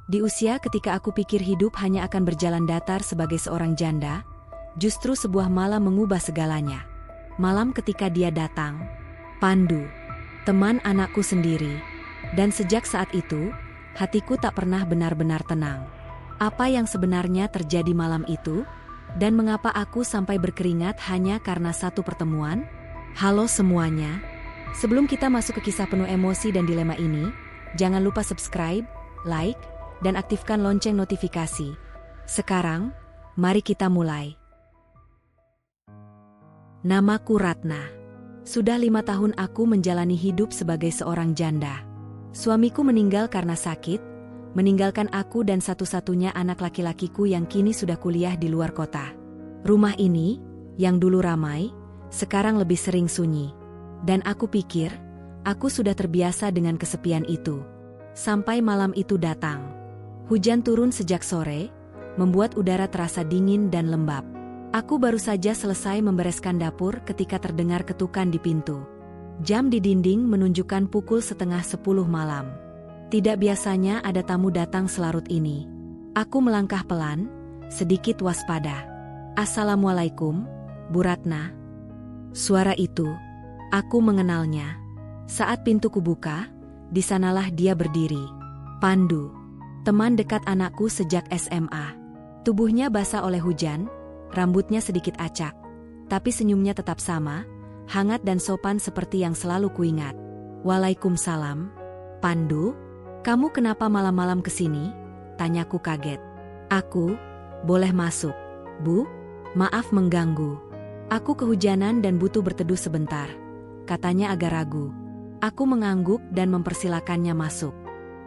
Di usia ketika aku pikir hidup hanya akan berjalan datar sebagai seorang janda, justru sebuah malam mengubah segalanya. Malam ketika dia datang. Pandu, teman anakku sendiri. Dan sejak saat itu, hatiku tak pernah benar-benar tenang. Apa yang sebenarnya terjadi malam itu? Dan mengapa aku sampai berkeringat hanya karena satu pertemuan? Halo semuanya. Sebelum kita masuk ke kisah penuh emosi dan dilema ini, jangan lupa subscribe, like, dan aktifkan lonceng notifikasi. Sekarang, mari kita mulai. Namaku Ratna. Sudah 5 tahun aku menjalani hidup sebagai seorang janda. Suamiku meninggal karena sakit, meninggalkan aku dan satu-satunya anak laki-lakiku yang kini sudah kuliah di luar kota. Rumah ini, yang dulu ramai, sekarang lebih sering sunyi. Dan aku pikir, aku sudah terbiasa dengan kesepian itu. Sampai malam itu datang. Hujan turun sejak sore, membuat udara terasa dingin dan lembab. Aku baru saja selesai membereskan dapur ketika terdengar ketukan di pintu. Jam di dinding menunjukkan pukul 9:30 malam. Tidak biasanya ada tamu datang selarut ini. Aku melangkah pelan, sedikit waspada. "Assalamualaikum, Bu Ratna." Suara itu, aku mengenalnya. Saat pintu kubuka, di sanalah dia berdiri. Pandu, teman dekat anakku sejak SMA. Tubuhnya basah oleh hujan, rambutnya sedikit acak, tapi senyumnya tetap sama, hangat dan sopan seperti yang selalu kuingat. "Waalaikumsalam, Pandu. Kamu kenapa malam-malam kesini?" Tanyaku kaget. "Aku, boleh masuk, Bu? Maaf mengganggu. Aku kehujanan dan butuh berteduh sebentar," katanya agak ragu. Aku mengangguk dan mempersilakannya masuk.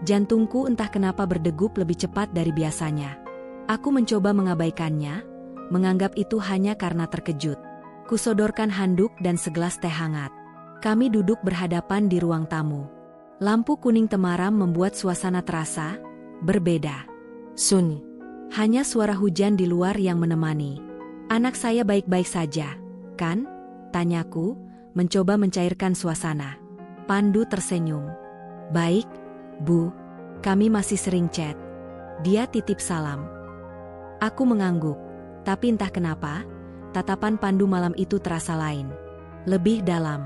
Jantungku entah kenapa berdegup lebih cepat dari biasanya. Aku mencoba mengabaikannya, menganggap itu hanya karena terkejut. Kusodorkan handuk dan segelas teh hangat. Kami duduk berhadapan di ruang tamu. Lampu kuning temaram membuat suasana terasa berbeda. Sunyi. Hanya suara hujan di luar yang menemani. "Anak saya baik-baik saja, kan?" tanyaku, mencoba mencairkan suasana. Pandu tersenyum. "Baik, Bu. Kami masih sering chat." Dia titip salam. Aku mengangguk, tapi entah kenapa, tatapan Pandu malam itu terasa lain. Lebih dalam.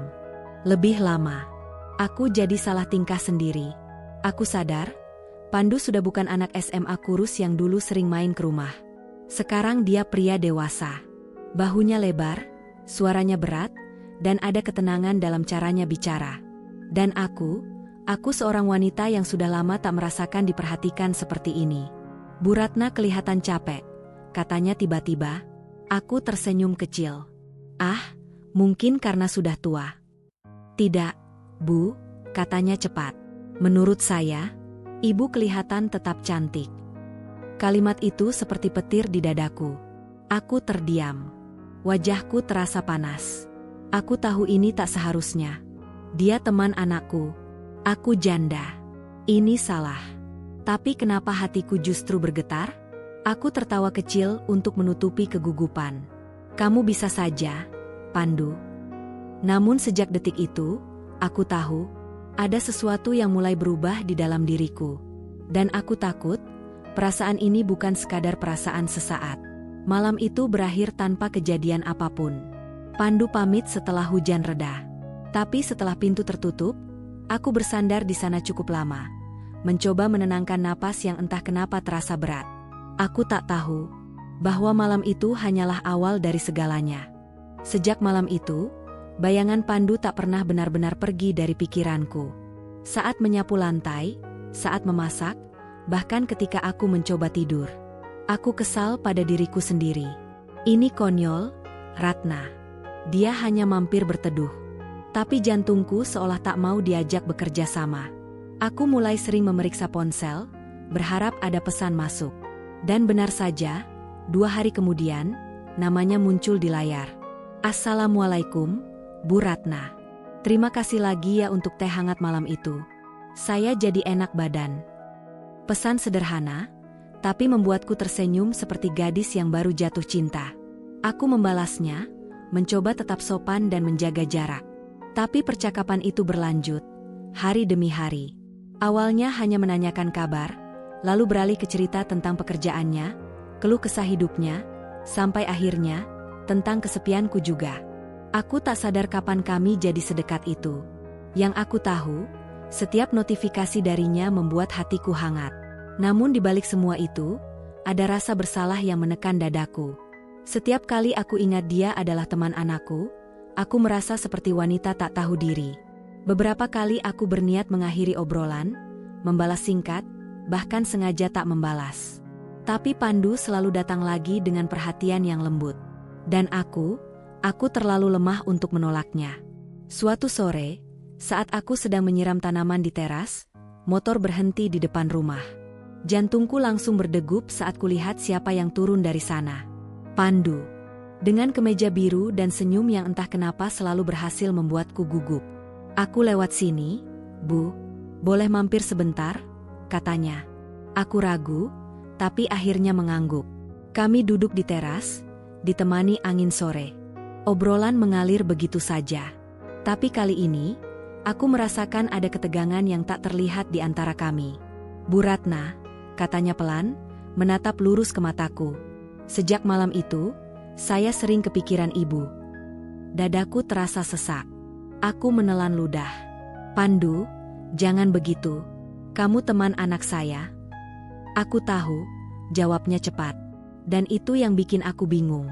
Lebih lama. Aku jadi salah tingkah sendiri. Aku sadar, Pandu sudah bukan anak SMA kurus yang dulu sering main ke rumah. Sekarang dia pria dewasa. Bahunya lebar, suaranya berat, dan ada ketenangan dalam caranya bicara. Dan aku seorang wanita yang sudah lama tak merasakan diperhatikan seperti ini. "Bu Ratna kelihatan capek," katanya tiba-tiba. Aku tersenyum kecil. "Ah, mungkin karena sudah tua." "Tidak, Bu," katanya cepat. "Menurut saya, Ibu kelihatan tetap cantik." Kalimat itu seperti petir di dadaku. Aku terdiam. Wajahku terasa panas. Aku tahu ini tak seharusnya. Dia teman anakku. Aku janda. Ini salah. Tapi kenapa hatiku justru bergetar? Aku tertawa kecil untuk menutupi kegugupan. "Kamu bisa saja, Pandu." Namun sejak detik itu, aku tahu, ada sesuatu yang mulai berubah di dalam diriku. Dan aku takut, perasaan ini bukan sekadar perasaan sesaat. Malam itu berakhir tanpa kejadian apapun. Pandu pamit setelah hujan reda. Tapi setelah pintu tertutup, aku bersandar di sana cukup lama, mencoba menenangkan napas yang entah kenapa terasa berat. Aku tak tahu bahwa malam itu hanyalah awal dari segalanya. Sejak malam itu, bayangan Pandu tak pernah benar-benar pergi dari pikiranku. Saat menyapu lantai, saat memasak, bahkan ketika aku mencoba tidur. Aku kesal pada diriku sendiri. Ini konyol, Ratna. Dia hanya mampir berteduh. Tapi jantungku seolah tak mau diajak bekerja sama. Aku mulai sering memeriksa ponsel, berharap ada pesan masuk. Dan benar saja, 2 hari kemudian, namanya muncul di layar. "Assalamualaikum, Bu Ratna. Terima kasih lagi ya untuk teh hangat malam itu. Saya jadi enak badan." Pesan sederhana, tapi membuatku tersenyum seperti gadis yang baru jatuh cinta. Aku membalasnya, mencoba tetap sopan dan menjaga jarak. Tapi percakapan itu berlanjut, hari demi hari. Awalnya hanya menanyakan kabar, lalu beralih ke cerita tentang pekerjaannya, keluh kesah hidupnya, sampai akhirnya, tentang kesepianku juga. Aku tak sadar kapan kami jadi sedekat itu. Yang aku tahu, setiap notifikasi darinya membuat hatiku hangat. Namun di balik semua itu, ada rasa bersalah yang menekan dadaku. Setiap kali aku ingat dia adalah teman anakku, aku merasa seperti wanita tak tahu diri. Beberapa kali aku berniat mengakhiri obrolan, membalas singkat, bahkan sengaja tak membalas. Tapi Pandu selalu datang lagi dengan perhatian yang lembut. Dan aku terlalu lemah untuk menolaknya. Suatu sore, saat aku sedang menyiram tanaman di teras, motor berhenti di depan rumah. Jantungku langsung berdegup saat kulihat siapa yang turun dari sana. Pandu. Dengan kemeja biru dan senyum yang entah kenapa selalu berhasil membuatku gugup. "Aku lewat sini, Bu. Boleh mampir sebentar?" katanya. Aku ragu, tapi akhirnya mengangguk. Kami duduk di teras, ditemani angin sore. Obrolan mengalir begitu saja. Tapi kali ini, aku merasakan ada ketegangan yang tak terlihat di antara kami. "Bu Ratna," katanya pelan, menatap lurus ke mataku. "Sejak malam itu, saya sering kepikiran Ibu." Dadaku terasa sesak. Aku menelan ludah. "Pandu, jangan begitu. Kamu teman anak saya." "Aku tahu," jawabnya cepat. "Dan itu yang bikin aku bingung.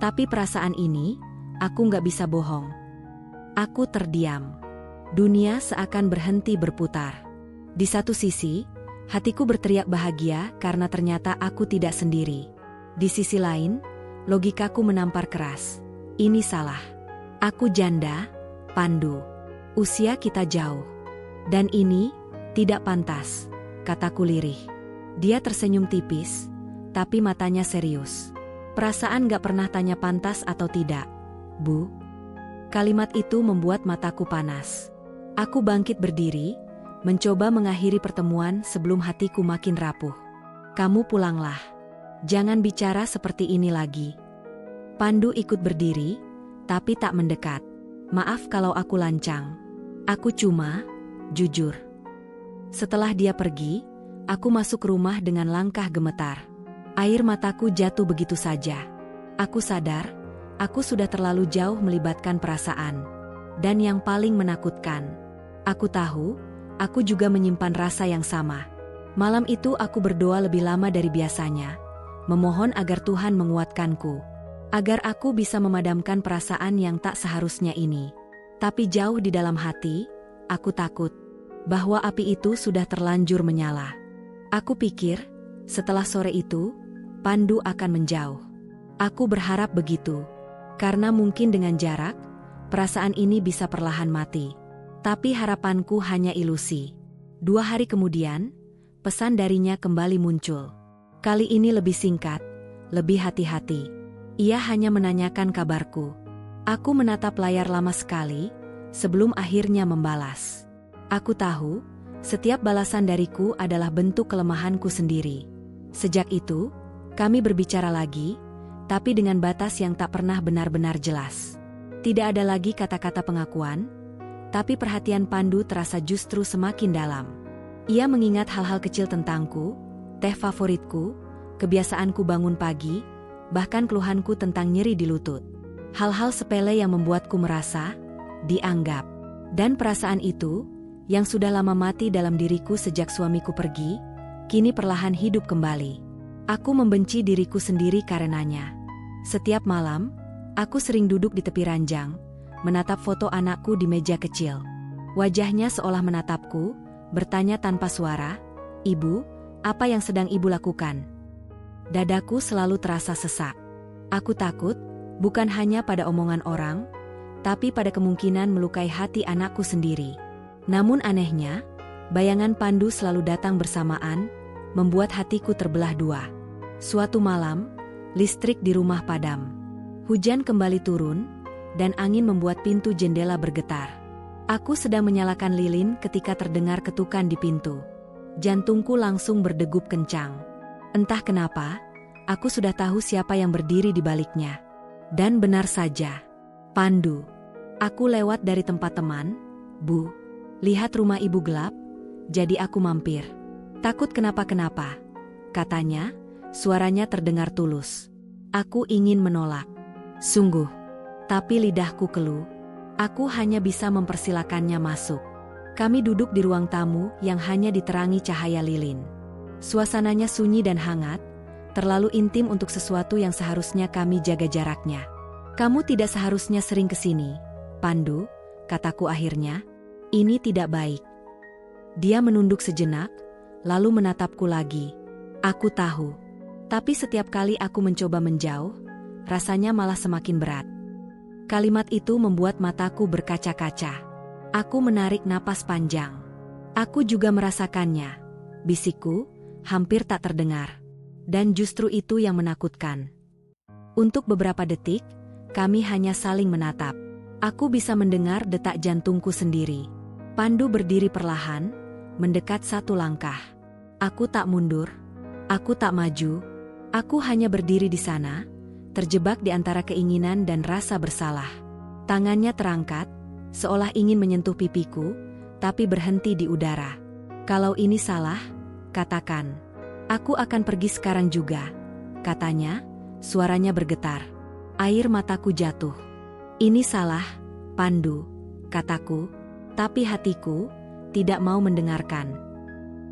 Tapi perasaan ini, aku nggak bisa bohong." Aku terdiam. Dunia seakan berhenti berputar. Di satu sisi, hatiku berteriak bahagia karena ternyata aku tidak sendiri. Di sisi lain, logikaku menampar keras. Ini salah. Aku janda, Pandu. Usia kita jauh. Dan ini tidak pantas, kataku lirih. Dia tersenyum tipis, tapi matanya serius. "Perasaan gak pernah tanya pantas atau tidak, Bu." Kalimat itu membuat mataku panas. Aku bangkit berdiri, mencoba mengakhiri pertemuan sebelum hatiku makin rapuh. "Kamu pulanglah. Jangan bicara seperti ini lagi." Pandu ikut berdiri, tapi tak mendekat. "Maaf kalau aku lancang. Aku cuma, jujur." Setelah dia pergi, aku masuk rumah dengan langkah gemetar. Air mataku jatuh begitu saja. Aku sadar, aku sudah terlalu jauh melibatkan perasaan. Dan yang paling menakutkan, aku tahu, aku juga menyimpan rasa yang sama. Malam itu aku berdoa lebih lama dari biasanya, memohon agar Tuhan menguatkanku, agar aku bisa memadamkan perasaan yang tak seharusnya ini. Tapi jauh di dalam hati, aku takut bahwa api itu sudah terlanjur menyala. Aku pikir, setelah sore itu, Pandu akan menjauh. Aku berharap begitu, karena mungkin dengan jarak, perasaan ini bisa perlahan mati. Tapi harapanku hanya ilusi. 2 hari kemudian, pesan darinya kembali muncul. Kali ini lebih singkat, lebih hati-hati. Ia hanya menanyakan kabarku. Aku menatap layar lama sekali, sebelum akhirnya membalas. Aku tahu, setiap balasan dariku adalah bentuk kelemahanku sendiri. Sejak itu, kami berbicara lagi, tapi dengan batas yang tak pernah benar-benar jelas. Tidak ada lagi kata-kata pengakuan, tapi perhatian Pandu terasa justru semakin dalam. Ia mengingat hal-hal kecil tentangku, teh favoritku, kebiasaanku bangun pagi, bahkan keluhanku tentang nyeri di lutut. Hal-hal sepele yang membuatku merasa dianggap. Dan perasaan itu, yang sudah lama mati dalam diriku sejak suamiku pergi, kini perlahan hidup kembali. Aku membenci diriku sendiri karenanya. Setiap malam, aku sering duduk di tepi ranjang, menatap foto anakku di meja kecil. Wajahnya seolah menatapku, bertanya tanpa suara, "Ibu, apa yang sedang Ibu lakukan?" Dadaku selalu terasa sesak. Aku takut, bukan hanya pada omongan orang, tapi pada kemungkinan melukai hati anakku sendiri. Namun anehnya, bayangan Pandu selalu datang bersamaan, membuat hatiku terbelah dua. Suatu malam, listrik di rumah padam. Hujan kembali turun, dan angin membuat pintu jendela bergetar. Aku sedang menyalakan lilin ketika terdengar ketukan di pintu. Jantungku langsung berdegup kencang. Entah kenapa, aku sudah tahu siapa yang berdiri di baliknya. Dan benar saja, Pandu. Aku lewat dari tempat teman, "Bu, lihat rumah Ibu gelap, jadi aku mampir." Takut kenapa-kenapa, katanya, suaranya terdengar tulus. Aku ingin menolak. Sungguh. Tapi lidahku keluh. Aku hanya bisa mempersilakannya masuk. Kami duduk di ruang tamu yang hanya diterangi cahaya lilin. Suasananya sunyi dan hangat, terlalu intim untuk sesuatu yang seharusnya kami jaga jaraknya. Kamu tidak seharusnya sering ke sini, Pandu, kataku akhirnya. Ini tidak baik. Dia menunduk sejenak, lalu menatapku lagi. Aku tahu. Tapi setiap kali aku mencoba menjauh, rasanya malah semakin berat. Kalimat itu membuat mataku berkaca-kaca. Aku menarik napas panjang. Aku juga merasakannya. Bisikku hampir tak terdengar. Dan justru itu yang menakutkan. Untuk beberapa detik, kami hanya saling menatap. Aku bisa mendengar detak jantungku sendiri. Pandu berdiri perlahan, mendekat satu langkah. Aku tak mundur. Aku tak maju. Aku hanya berdiri di sana, terjebak di antara keinginan dan rasa bersalah. Tangannya terangkat, seolah ingin menyentuh pipiku, tapi berhenti di udara. Kalau ini salah, katakan. Aku akan pergi sekarang juga, katanya, suaranya bergetar. Air mataku jatuh. Ini salah, Pandu, kataku, tapi hatiku tidak mau mendengarkan.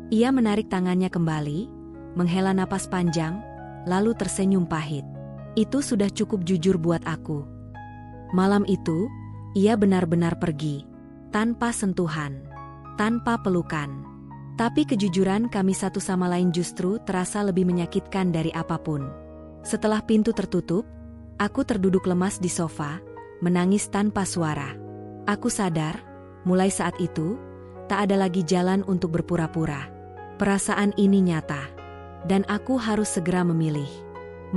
Ia menarik tangannya kembali, menghela napas panjang, lalu tersenyum pahit. Itu sudah cukup jujur buat aku. Malam itu, ia benar-benar pergi, tanpa sentuhan, tanpa pelukan. Tapi kejujuran kami satu sama lain justru terasa lebih menyakitkan dari apapun. Setelah pintu tertutup, aku terduduk lemas di sofa, menangis tanpa suara. Aku sadar, mulai saat itu, tak ada lagi jalan untuk berpura-pura. Perasaan ini nyata, dan aku harus segera memilih.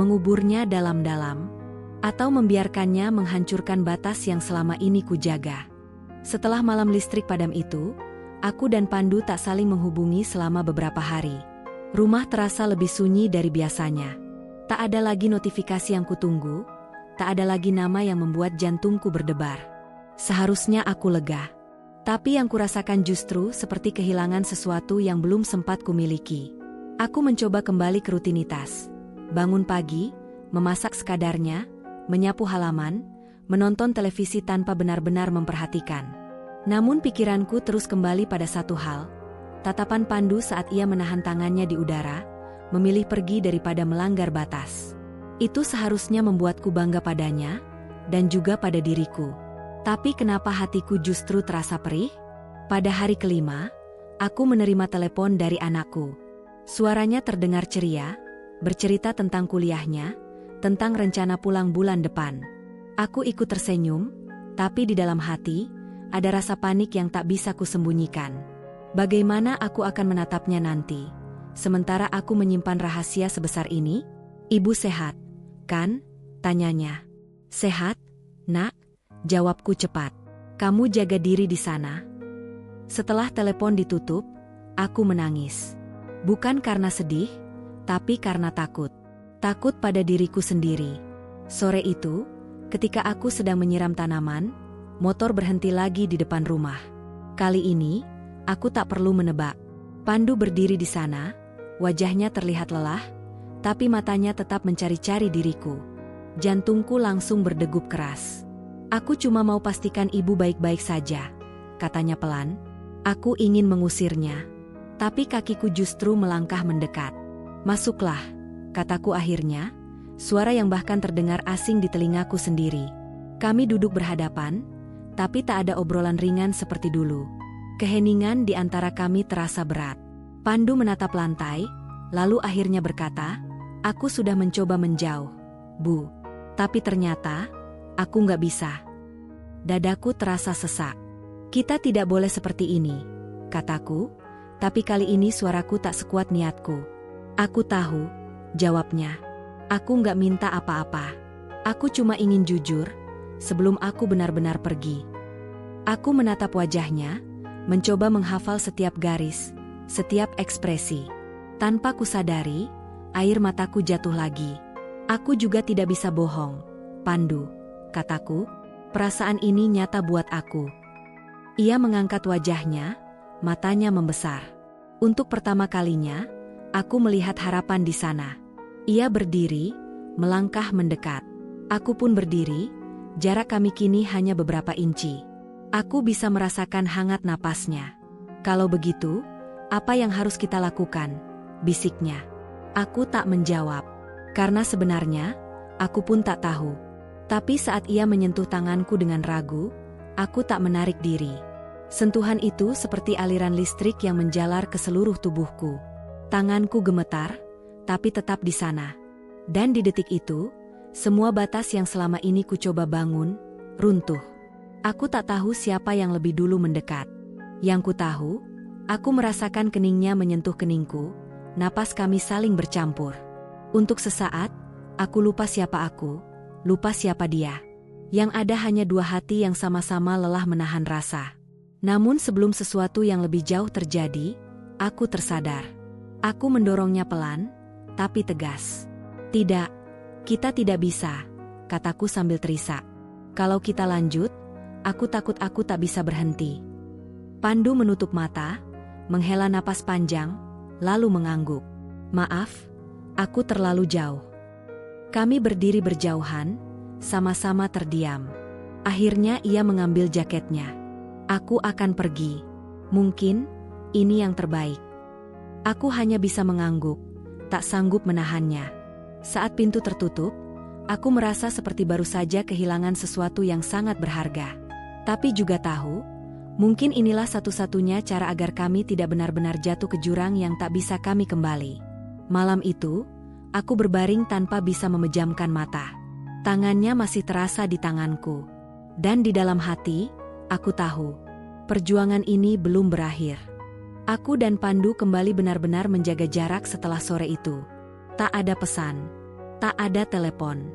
Menguburnya dalam-dalam, atau membiarkannya menghancurkan batas yang selama ini kujaga. Setelah malam listrik padam itu, aku dan Pandu tak saling menghubungi selama beberapa hari. Rumah terasa lebih sunyi dari biasanya. Tak ada lagi notifikasi yang kutunggu, tak ada lagi nama yang membuat jantungku berdebar. Seharusnya aku lega. Tapi yang kurasakan justru seperti kehilangan sesuatu yang belum sempat kumiliki. Aku mencoba kembali ke rutinitas. Bangun pagi, memasak sekadarnya, menyapu halaman, menonton televisi tanpa benar-benar memperhatikan. Namun pikiranku terus kembali pada satu hal. Tatapan Pandu saat ia menahan tangannya di udara, memilih pergi daripada melanggar batas. Itu seharusnya membuatku bangga padanya, dan juga pada diriku. Tapi kenapa hatiku justru terasa perih? Pada hari kelima, aku menerima telepon dari anakku. Suaranya terdengar ceria, bercerita tentang kuliahnya, tentang rencana pulang bulan depan. Aku ikut tersenyum, tapi di dalam hati, ada rasa panik yang tak bisa kusembunyikan. Bagaimana aku akan menatapnya nanti? Sementara aku menyimpan rahasia sebesar ini? Ibu sehat, kan? Tanyanya. Sehat, nak? Jawabku cepat. Kamu jaga diri di sana. Setelah telepon ditutup, aku menangis. Bukan karena sedih, tapi karena takut. Takut pada diriku sendiri. Sore itu, ketika aku sedang menyiram tanaman, motor berhenti lagi di depan rumah. Kali ini, aku tak perlu menebak. Pandu berdiri di sana, wajahnya terlihat lelah, tapi matanya tetap mencari-cari diriku. Jantungku langsung berdegup keras. Aku cuma mau pastikan ibu baik-baik saja, katanya pelan. Aku ingin mengusirnya, tapi kakiku justru melangkah mendekat. Masuklah, kataku akhirnya, suara yang bahkan terdengar asing di telingaku sendiri. Kami duduk berhadapan, tapi tak ada obrolan ringan seperti dulu. Keheningan di antara kami terasa berat. Pandu menatap lantai, lalu akhirnya berkata, aku sudah mencoba menjauh, Bu. Tapi ternyata, aku nggak bisa. Dadaku terasa sesak. Kita tidak boleh seperti ini, kataku, tapi kali ini suaraku tak sekuat niatku. Aku tahu, jawabnya. Aku nggak minta apa-apa. Aku cuma ingin jujur, sebelum aku benar-benar pergi. Aku menatap wajahnya, mencoba menghafal setiap garis, setiap ekspresi. Tanpa kusadari, air mataku jatuh lagi. Aku juga tidak bisa bohong, Pandu, kataku, perasaan ini nyata buat aku. Ia mengangkat wajahnya, matanya membesar. Untuk pertama kalinya, aku melihat harapan di sana. Ia berdiri, melangkah mendekat. Aku pun berdiri, jarak kami kini hanya beberapa inci. Aku bisa merasakan hangat napasnya. Kalau begitu, apa yang harus kita lakukan? Bisiknya. Aku tak menjawab. Karena sebenarnya, aku pun tak tahu. Tapi saat ia menyentuh tanganku dengan ragu, aku tak menarik diri. Sentuhan itu seperti aliran listrik yang menjalar ke seluruh tubuhku. Tanganku gemetar, tapi tetap di sana. Dan di detik itu, semua batas yang selama ini ku coba bangun, runtuh. Aku tak tahu siapa yang lebih dulu mendekat. Yang ku tahu, aku merasakan keningnya menyentuh keningku, napas kami saling bercampur. Untuk sesaat, aku lupa siapa aku, lupa siapa dia. Yang ada hanya dua hati yang sama-sama lelah menahan rasa. Namun sebelum sesuatu yang lebih jauh terjadi, aku tersadar. Aku mendorongnya pelan, tapi tegas. Tidak, kita tidak bisa, kataku sambil terisak. Kalau kita lanjut, aku takut aku tak bisa berhenti. Pandu menutup mata, menghela napas panjang, lalu mengangguk. Maaf, aku terlalu jauh. Kami berdiri berjauhan, sama-sama terdiam. Akhirnya ia mengambil jaketnya. Aku akan pergi. Mungkin, ini yang terbaik. Aku hanya bisa mengangguk, tak sanggup menahannya. Saat pintu tertutup, aku merasa seperti baru saja kehilangan sesuatu yang sangat berharga. Tapi juga tahu, mungkin inilah satu-satunya cara agar kami tidak benar-benar jatuh ke jurang yang tak bisa kami kembali. Malam itu, aku berbaring tanpa bisa memejamkan mata. Tangannya masih terasa di tanganku. Dan di dalam hati, aku tahu, perjuangan ini belum berakhir. Aku dan Pandu kembali benar-benar menjaga jarak setelah sore itu. Tak ada pesan, tak ada telepon.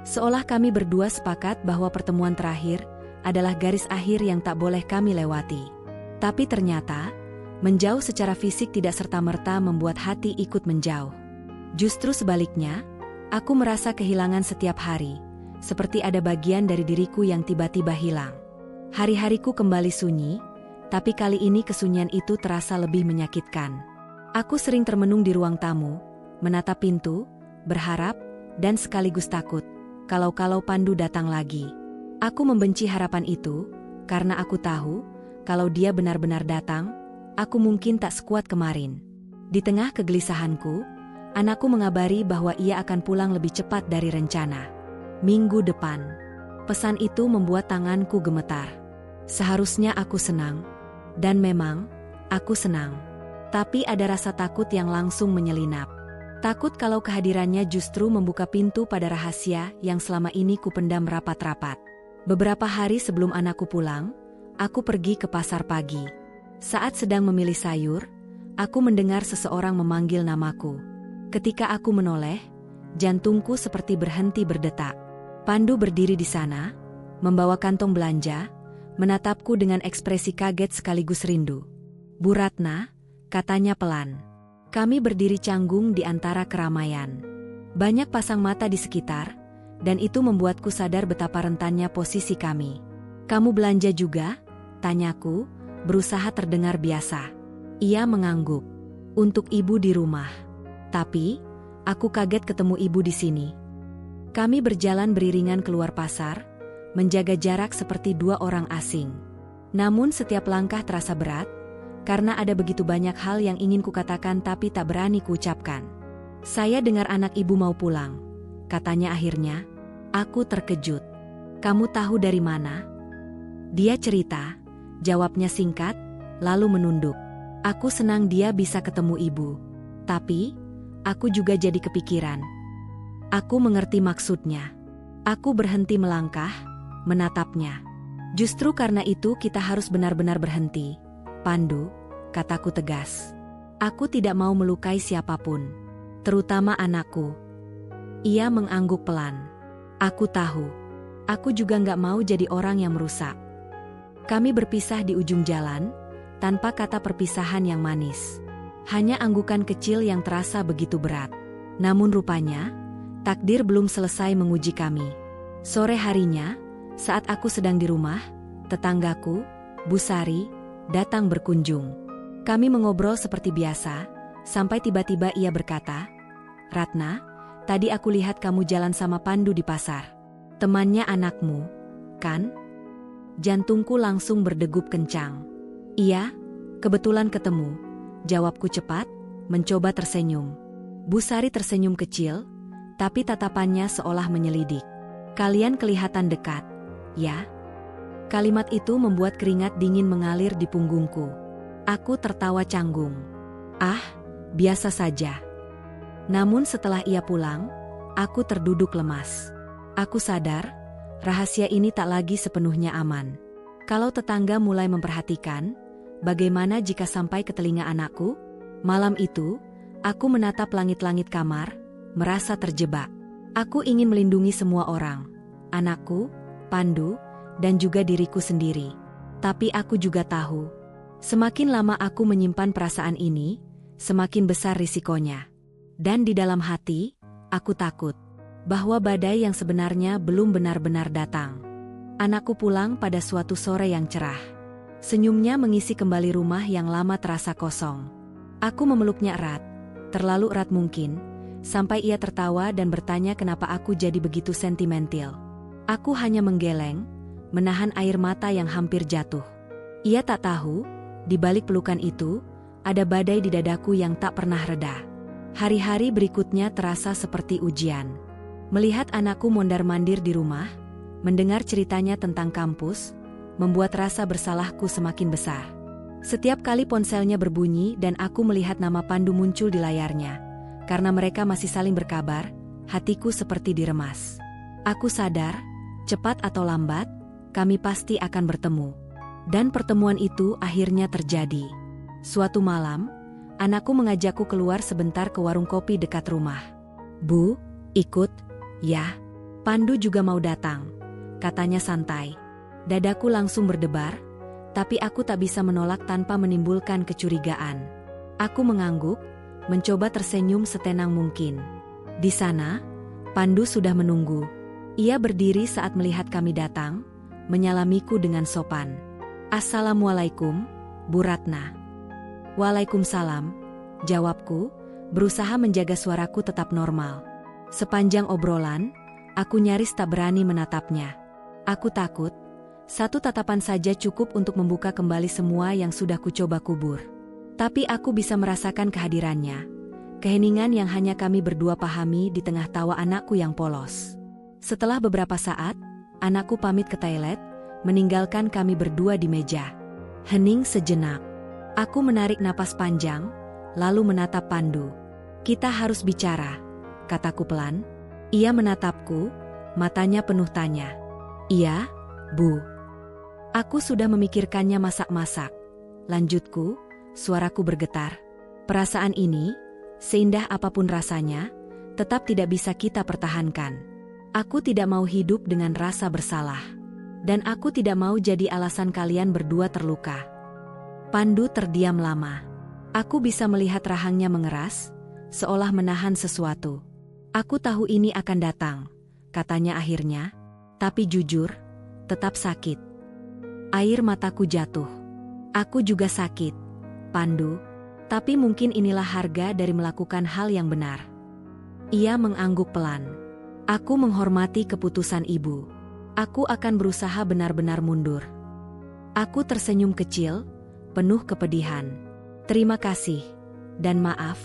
Seolah kami berdua sepakat bahwa pertemuan terakhir adalah garis akhir yang tak boleh kami lewati. Tapi ternyata, menjauh secara fisik tidak serta-merta membuat hati ikut menjauh. Justru sebaliknya, aku merasa kehilangan setiap hari, seperti ada bagian dari diriku yang tiba-tiba hilang. Hari-hariku kembali sunyi, tapi kali ini kesunyian itu terasa lebih menyakitkan. Aku sering termenung di ruang tamu, menatap pintu, berharap, dan sekaligus takut, kalau Pandu datang lagi. Aku membenci harapan itu, karena aku tahu, kalau dia benar-benar datang, aku mungkin tak sekuat kemarin. Di tengah kegelisahanku, anakku mengabari bahwa ia akan pulang lebih cepat dari rencana. Minggu depan. Pesan itu membuat tanganku gemetar. Seharusnya aku senang. Dan memang, aku senang. Tapi ada rasa takut yang langsung menyelinap. Takut kalau kehadirannya justru membuka pintu pada rahasia yang selama ini kupendam rapat-rapat. Beberapa hari sebelum anakku pulang, aku pergi ke pasar pagi. Saat sedang memilih sayur, aku mendengar seseorang memanggil namaku. Ketika aku menoleh, jantungku seperti berhenti berdetak. Pandu berdiri di sana, membawa kantong belanja, menatapku dengan ekspresi kaget sekaligus rindu. "Bu Ratna," katanya pelan. Kami berdiri canggung di antara keramaian. Banyak pasang mata di sekitar, dan itu membuatku sadar betapa rentannya posisi kami. "Kamu belanja juga?" tanyaku, berusaha terdengar biasa. Ia mengangguk. "Untuk ibu di rumah." Tapi, aku kaget ketemu ibu di sini. Kami berjalan beriringan keluar pasar, menjaga jarak seperti dua orang asing. Namun setiap langkah terasa berat, karena ada begitu banyak hal yang ingin kukatakan tapi tak berani kuucapkan. "Saya dengar anak ibu mau pulang," katanya akhirnya. Aku terkejut. "Kamu tahu dari mana?" Dia cerita, jawabnya singkat, lalu menunduk. Aku senang dia bisa ketemu ibu. Tapi, aku juga jadi kepikiran. Aku mengerti maksudnya. Aku berhenti melangkah, menatapnya. "Justru karena itu kita harus benar-benar berhenti, Pandu," kataku tegas. "Aku tidak mau melukai siapapun, terutama anakku." Ia mengangguk pelan. "Aku tahu. Aku juga nggak mau jadi orang yang merusak." Kami berpisah di ujung jalan, tanpa kata perpisahan yang manis. Hanya anggukan kecil yang terasa begitu berat. Namun rupanya, takdir belum selesai menguji kami. Sore harinya, saat aku sedang di rumah, tetanggaku, Bu Sari, datang berkunjung. Kami mengobrol seperti biasa, sampai tiba-tiba ia berkata, "Ratna, tadi aku lihat kamu jalan sama Pandu di pasar. Temannya anakmu, kan?" Jantungku langsung berdegup kencang. "Iya, kebetulan ketemu," jawabku cepat, mencoba tersenyum. Bu Sari tersenyum kecil, tapi tatapannya seolah menyelidik. "Kalian kelihatan dekat, ya?" Kalimat itu membuat keringat dingin mengalir di punggungku. Aku tertawa canggung. "Ah, biasa saja." Namun setelah ia pulang, aku terduduk lemas. Aku sadar, rahasia ini tak lagi sepenuhnya aman. Kalau tetangga mulai memperhatikan, bagaimana jika sampai ke telinga anakku? Malam itu, aku menatap langit-langit kamar, merasa terjebak. Aku ingin melindungi semua orang, anakku, Pandu, dan juga diriku sendiri. Tapi aku juga tahu, semakin lama aku menyimpan perasaan ini, semakin besar risikonya. Dan di dalam hati, aku takut bahwa badai yang sebenarnya belum benar-benar datang. Anakku pulang pada suatu sore yang cerah. Senyumnya mengisi kembali rumah yang lama terasa kosong. Aku memeluknya erat, terlalu erat mungkin, sampai ia tertawa dan bertanya kenapa aku jadi begitu sentimental. Aku hanya menggeleng, menahan air mata yang hampir jatuh. Ia tak tahu, di balik pelukan itu, ada badai di dadaku yang tak pernah reda. Hari-hari berikutnya terasa seperti ujian. Melihat anakku mondar-mandir di rumah, mendengar ceritanya tentang kampus, membuat rasa bersalahku semakin besar. Setiap kali ponselnya berbunyi dan aku melihat nama Pandu muncul di layarnya, karena mereka masih saling berkabar, hatiku seperti diremas. Aku sadar, cepat atau lambat, kami pasti akan bertemu. Dan pertemuan itu akhirnya terjadi. Suatu malam, anakku mengajakku keluar sebentar ke warung kopi dekat rumah. "Bu, ikut, ya. Pandu juga mau datang," katanya santai. Dadaku langsung berdebar, tapi aku tak bisa menolak tanpa menimbulkan kecurigaan. Aku mengangguk, mencoba tersenyum setenang mungkin. Di sana, Pandu sudah menunggu. Ia berdiri saat melihat kami datang, menyalamiku dengan sopan. "Assalamualaikum, Bu Ratna." "Waalaikumsalam," jawabku, berusaha menjaga suaraku tetap normal. Sepanjang obrolan, aku nyaris tak berani menatapnya. Aku takut, satu tatapan saja cukup untuk membuka kembali semua yang sudah kucoba kubur. Tapi aku bisa merasakan kehadirannya, keheningan yang hanya kami berdua pahami di tengah tawa anakku yang polos. Setelah beberapa saat, anakku pamit ke toilet, meninggalkan kami berdua di meja. Hening sejenak. Aku menarik napas panjang, lalu menatap Pandu. "Kita harus bicara," kataku pelan. Ia menatapku, matanya penuh tanya. "Iya, Bu." "Aku sudah memikirkannya masak-masak," lanjutku, suaraku bergetar. "Perasaan ini, seindah apapun rasanya, tetap tidak bisa kita pertahankan. Aku tidak mau hidup dengan rasa bersalah. Dan aku tidak mau jadi alasan kalian berdua terluka." Pandu terdiam lama. Aku bisa melihat rahangnya mengeras, seolah menahan sesuatu. "Aku tahu ini akan datang," katanya akhirnya. "Tapi jujur, tetap sakit." Air mataku jatuh. "Aku juga sakit, Pandu. Tapi mungkin inilah harga dari melakukan hal yang benar." Ia mengangguk pelan. "Aku menghormati keputusan ibu. Aku akan berusaha benar-benar mundur." Aku tersenyum kecil, penuh kepedihan. "Terima kasih, dan maaf,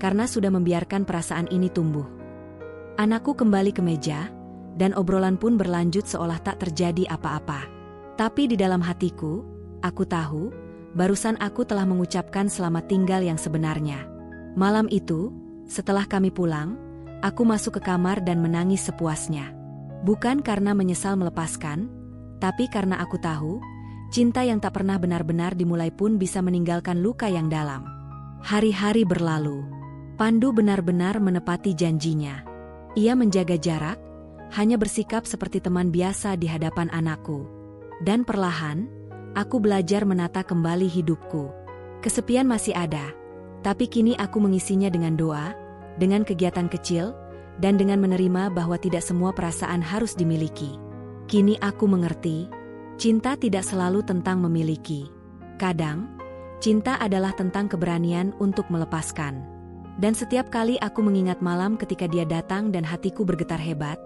karena sudah membiarkan perasaan ini tumbuh." Anakku kembali ke meja, dan obrolan pun berlanjut seolah tak terjadi apa-apa. Tapi di dalam hatiku, aku tahu, barusan aku telah mengucapkan selamat tinggal yang sebenarnya. Malam itu, setelah kami pulang, aku masuk ke kamar dan menangis sepuasnya. Bukan karena menyesal melepaskan, tapi karena aku tahu, cinta yang tak pernah benar-benar dimulai pun bisa meninggalkan luka yang dalam. Hari-hari berlalu. Pandu benar-benar menepati janjinya. Ia menjaga jarak, hanya bersikap seperti teman biasa di hadapan anakku. Dan perlahan, aku belajar menata kembali hidupku. Kesepian masih ada, tapi kini aku mengisinya dengan doa, dengan kegiatan kecil, dan dengan menerima bahwa tidak semua perasaan harus dimiliki. Kini aku mengerti, cinta tidak selalu tentang memiliki. Kadang, Cinta adalah tentang keberanian untuk melepaskan. Dan setiap kali aku mengingat malam ketika dia datang dan hatiku bergetar hebat,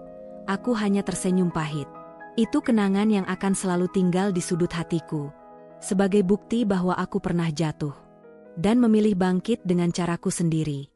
aku hanya tersenyum pahit. Itu kenangan yang akan selalu tinggal di sudut hatiku. Sebagai bukti bahwa aku pernah jatuh. Dan memilih bangkit dengan caraku sendiri.